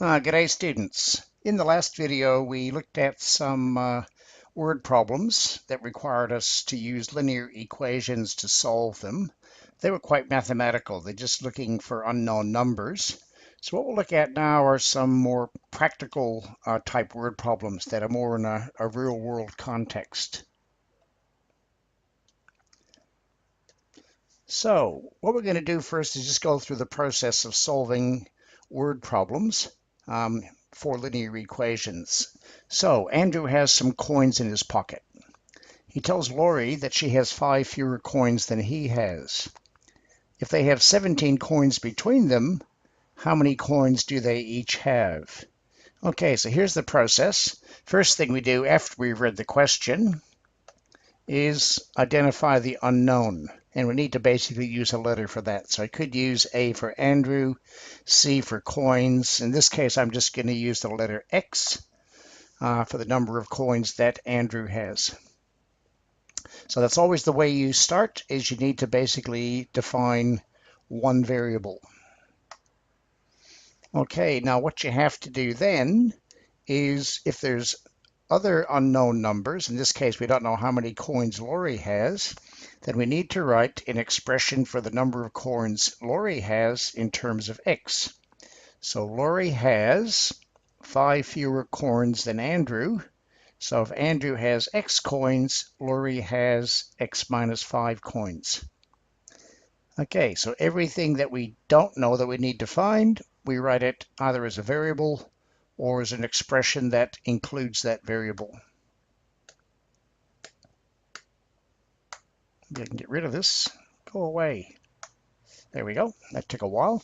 G'day students. In the last video we looked at some word problems that required us to use linear equations to solve them. They were quite mathematical. They're just looking for unknown numbers. So what we'll look at now are some more practical type word problems that are more in a real world context. So what we're going to do first is just go through the process of solving word problems for linear equations. So Andrew has some coins in his pocket. He tells Laurie that she has 5 fewer coins than he has. If they have 17 coins between them, how many coins do they each have? Okay, so here's the process. First thing we do after we've read the question is identify the unknown. And we need to basically use a letter for that. So I could use A for Andrew, C for coins. In this case, I'm just going to use the letter X for the number of coins that Andrew has. So that's always the way you start, is you need to basically define one variable. Okay, now what you have to do then is if there's other unknown numbers, in this case we don't know how many coins Laurie has, then we need to write an expression for the number of coins Laurie has in terms of X. So Laurie has 5 fewer coins than Andrew. So if Andrew has X coins, Laurie has X minus 5 coins. Okay, so everything that we don't know that we need to find, we write it either as a variable or as an expression that includes that variable. I can get rid of this. Go away. There we go. That took a while.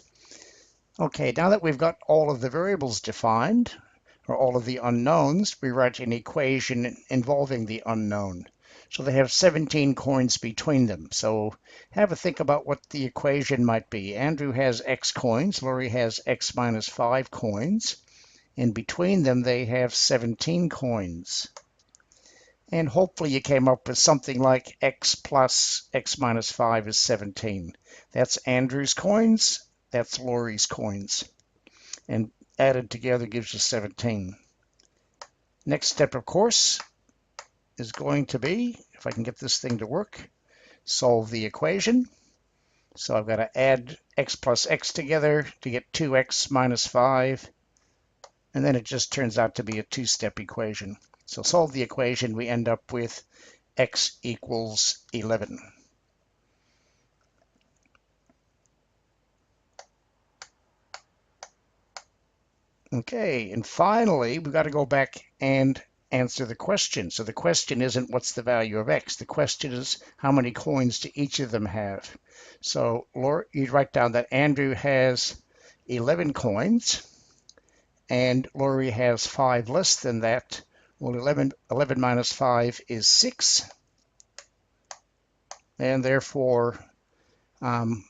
Okay, now that we've got all of the variables defined, or all of the unknowns, we write an equation involving the unknown. So they have 17 coins between them. So have a think about what the equation might be. Andrew has X coins, Laurie has X minus 5 coins, and between them they have 17 coins. And hopefully you came up with something like X plus X minus 5 is 17. That's Andrew's coins, that's Laurie's coins. And added together gives you 17. Next step, of course, is going to be, if I can get this thing to work, solve the equation. So I've got to add X plus X together to get 2X minus 5. And then it just turns out to be a two-step equation. So solve the equation, we end up with X equals 11. Okay, and finally, we've got to go back and answer the question. So the question isn't what's the value of X. The question is how many coins do each of them have. So you'd write down that Andrew has 11 coins and Laurie has 5 less than that. Well, 11 minus 5 is 6. And therefore, in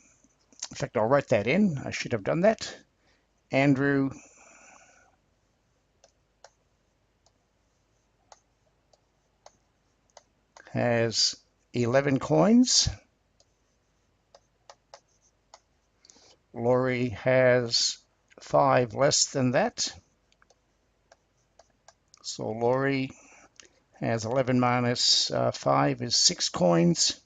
fact, I'll write that in. I should have done that. Andrew has 11 coins. Laurie has 5 less than that. So Laurie has 11 minus 5 is 6 coins.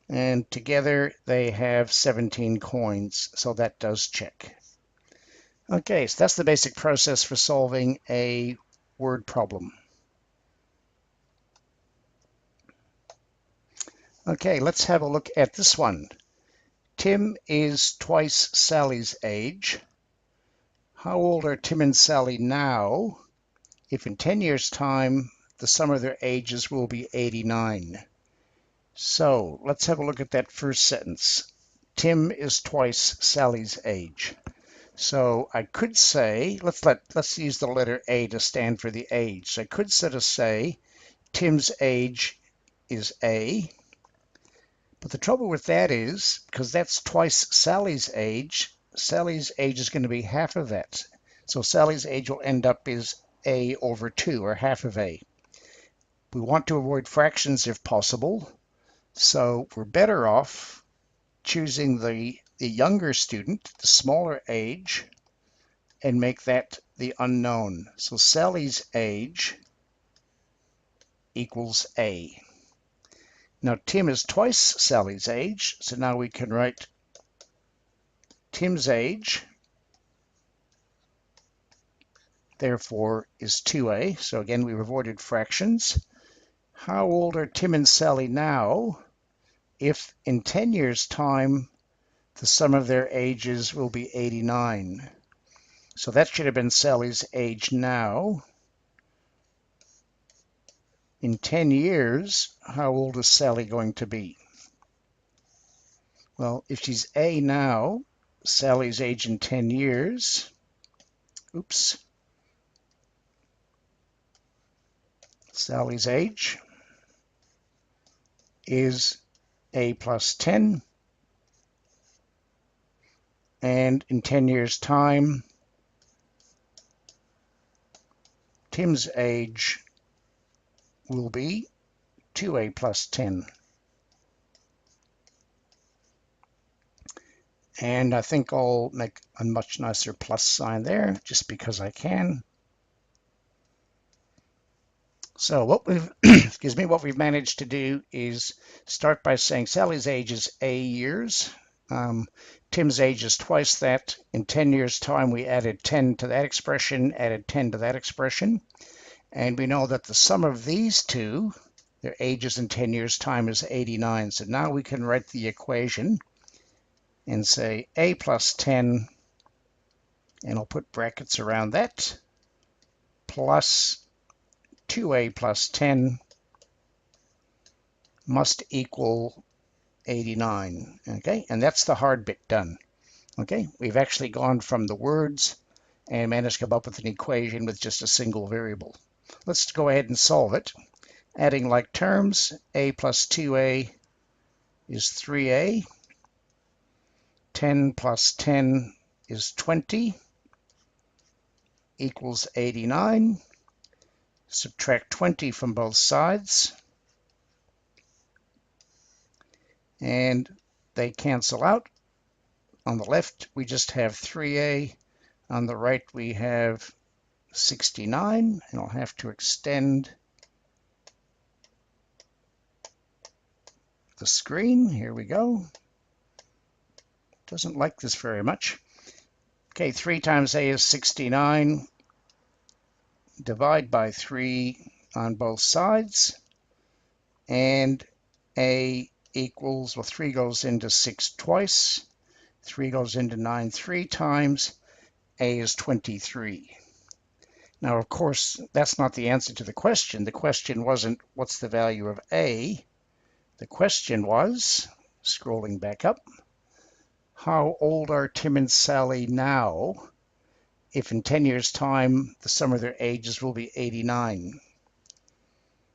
And together they have 17 coins. So that does check. Okay, so that's the basic process for solving a word problem. Okay, let's have a look at this one. Tim is twice Sally's age. How old are Tim and Sally now if in 10 years' time the sum of their ages will be 89? So let's have a look at that first sentence. Tim is twice Sally's age. So I could say, let's use the letter A to stand for the age. So I could sort of say Tim's age is A. But the trouble with that is, because that's twice Sally's age is going to be half of that. So Sally's age will end up as A over 2, or half of A. We want to avoid fractions if possible, so we're better off choosing the the younger student, the smaller age, and make that the unknown. So Sally's age equals A. Now Tim is twice Sally's age, so now we can write Tim's age, therefore, is 2A. So again, we've avoided fractions. How old are Tim and Sally now if in 10 years' time the sum of their ages will be 89? So that should have been Sally's age now. In 10 years, how old is Sally going to be? Well, if she's A now, Sally's age in 10 years, Sally's age is A plus 10, and in 10 years' time, Tim's age will be 2A plus 10. And I think I'll make a much nicer plus sign there, just because I can. So what we've, excuse me, what we've managed to do is start by saying Sally's age is A years. Tim's age is twice that. In 10 years' time, we added 10 to that expression, added 10 to that expression. And we know that the sum of these two, their ages in 10 years' time, is 89. So now we can write the equation and say A plus 10, and I'll put brackets around that, plus 2A plus 10 must equal 89. Okay, and that's the hard bit done. Okay, we've actually gone from the words and managed to come up with an equation with just a single variable. Let's go ahead and solve it. Adding like terms, A plus 2A is 3A. 10 plus 10 is 20, equals 89. Subtract 20 from both sides, and they cancel out. On the left, we just have 3A. On the right, we have 69, and I'll have to extend the screen. Here we go. Doesn't like this very much. Okay, 3 times A is 69. Divide by 3 on both sides, and A equals, well, 3 goes into 6 twice, 3 goes into 9 3 times, A is 23. Now, of course, that's not the answer to the question. The question wasn't, what's the value of A? The question was, scrolling back up, how old are Tim and Sally now if in 10 years' time the sum of their ages will be 89?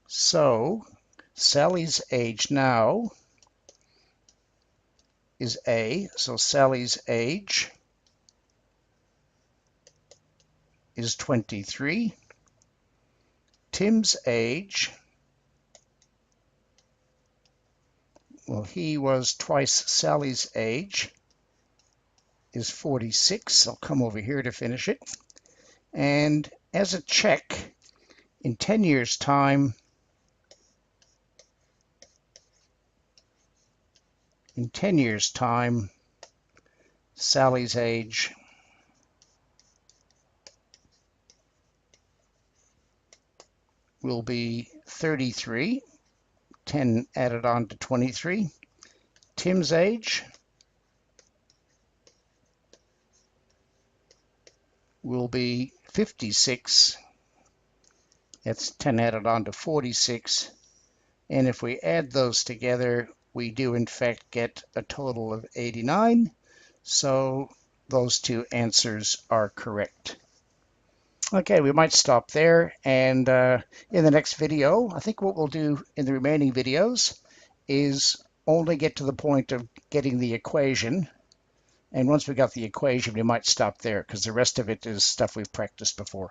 So Sally's age now is A, so Sally's age is 23. Tim's age, well, he was twice Sally's age, is 46. I'll come over here to finish it. And as a check, in 10 years' time, Sally's age will be 33, 10 added on to 23. Tim's age will be 56. That's 10 added on to 46. And if we add those together, we do in fact get a total of 89. So those two answers are correct. Okay, we might stop there, and in the next video, I think what we'll do in the remaining videos is only get to the point of getting the equation, and once we got the equation, we might stop there, because the rest of it is stuff we've practiced before.